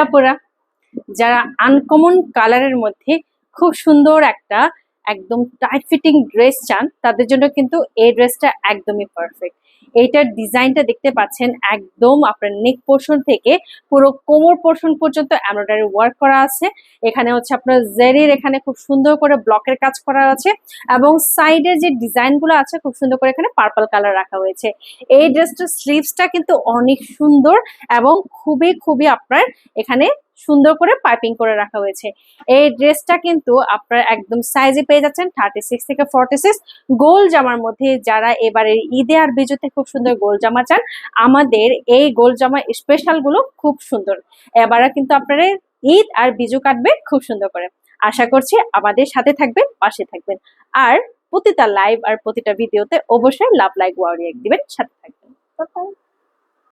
আপুরা, যারা আনকমন কালারের মধ্যে খুব সুন্দর একটা একদম টাইট ফিটিং ড্রেস চান, তাদের জন্য কিন্তু এই ড্রেসটা একদমই পারফেক্ট। এইটার ডিজাইনটা দেখতে পাচ্ছেন, একদম আপনার নেক পোর্শন থেকে পুরো কোমর পোর্শন পর্যন্ত এমব্রয়ডারি ওয়ার্ক করা আছে। এখানে হচ্ছে আপনার জেরির এখানে খুব সুন্দর করে ব্লকের কাজ করা আছে, এবং সাইডের যে ডিজাইনগুলো আছে খুব সুন্দর করে এখানে পার্পল কালার রাখা হয়েছে। এই ড্রেসটার স্লিভসটা কিন্তু অনেক সুন্দর এবং খুবই খুবই আপনার এখানে সুন্দর করে পাইপিং করে রাখা হয়েছে। এই ড্রেসটা কিন্তু আপনার একদম সাইজে পেয়ে যাচ্ছেন 36 থেকে 46। গোল জামার মধ্যে যারা এবারের ঈদে আর বিজুতে খুব সুন্দর গোল জামা চান, আমাদের এই গোল জামা স্পেশাল গুলো খুব সুন্দর। এবারে কিন্তু আপনারা ঈদ আর বিজু কাটবে খুব সুন্দর করে। আশা করছি আমাদের সাথে থাকবেন, পাশে থাকবেন, আর প্রতিটা লাইভ আর প্রতিটা ভিডিওতে অবশ্যই লাভ লাইক ওয়াও রিঅ্যাক্ট দিবেন, সাথে থাকবেন।